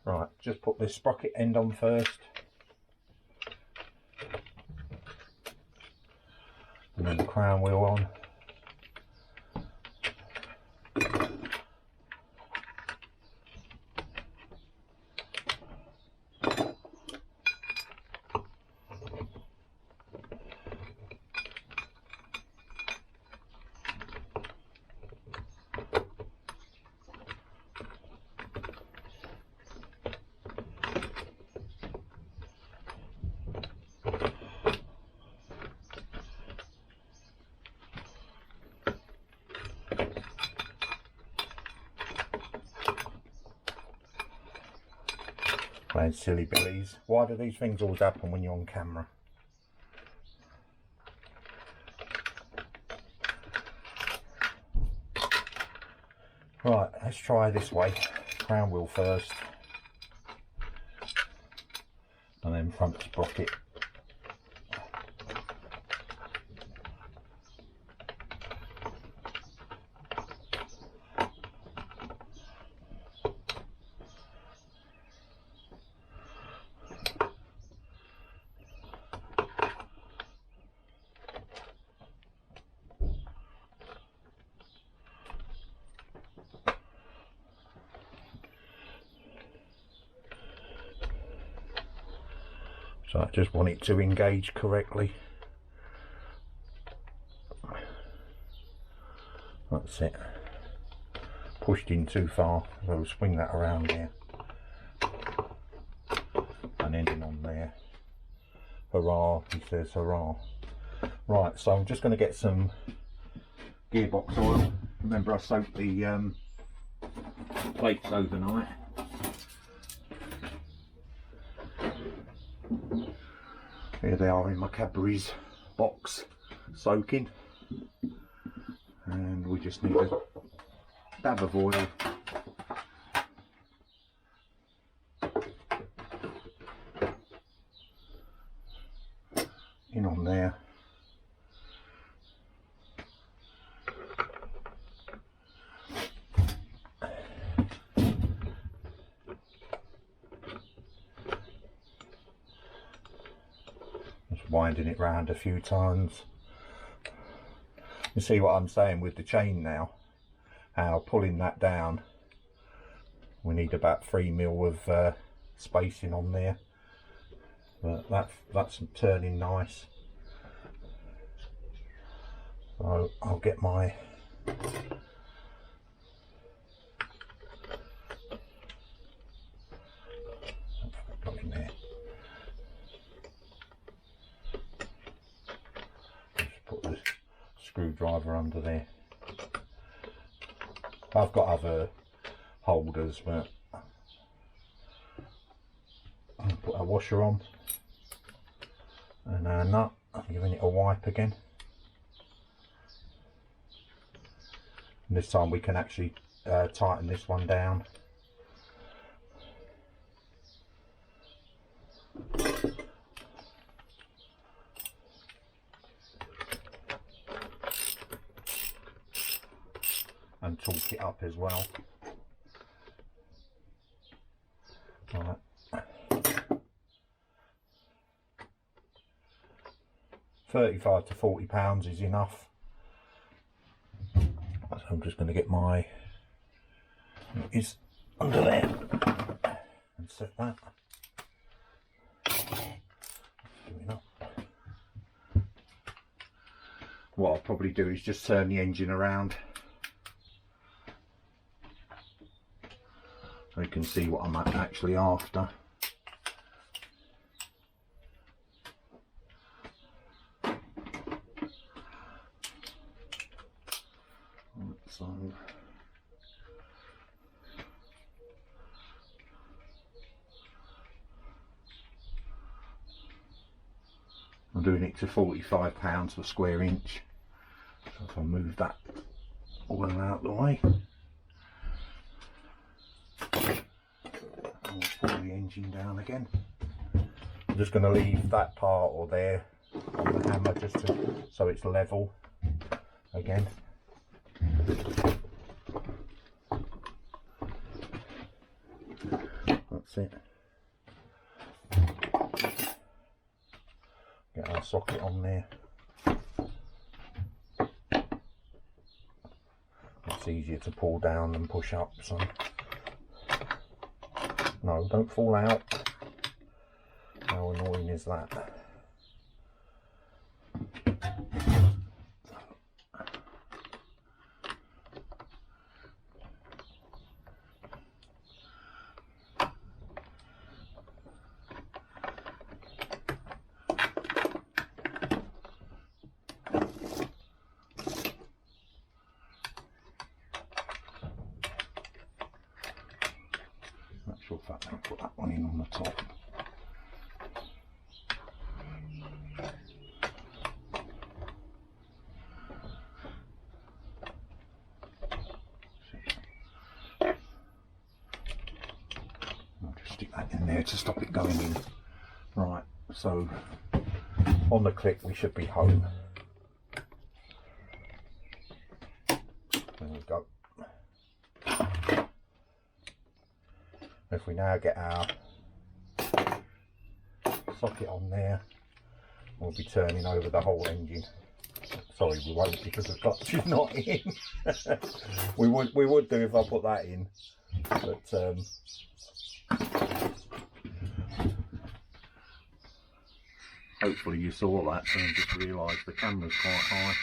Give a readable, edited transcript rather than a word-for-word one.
Right, just put this sprocket end on first. And then the crown wheel on. Playing silly billies. Why do these things always happen when you're on camera? Right, let's try this way. Crown wheel first. And then front sprocket. So I just want it to engage correctly. That's it. Pushed in too far, so we'll swing that around there. And ending on there. Hurrah, he says hurrah. Right, so I'm just going to get some gearbox oil. Remember I soaked the plates overnight. Here they are in my Cadbury's box, soaking, and we just need a dab of oil. In on there. Winding it round a few times. You see what I'm saying with the chain now, how pulling that down, we need about 3 mil of spacing on there, but that's turning nice. So I'll get my in there. Screwdriver under there. I've got other holders, but I'll put a washer on and a nut. I'm giving it a wipe again. And this time we can actually tighten this one down. And torque it up as well. Right. 35 to 40 pounds is enough. So I'm just going to get my is under there and set that. What I'll probably do is just turn the engine around so you can see what I'm actually after. So I'm doing it to £45 per square inch. So if I move that all out of the way, I'll pull the engine down again. I'm just going to leave that part or there on the hammer just so it's level again. That's That's it. Get our socket on there. It's easier to pull down than push up, so no, don't fall out. How annoying is that? Actual fact, I'll put that one in on the top. I'll just stick that in there to stop it going in. Right, so on the click we should be home. There we go. If we now get our socket on there, we'll be turning over the whole engine. Sorry, we won't because the clutch is not in. we would do if I put that in, but hopefully you saw that, and just realised the camera's quite high.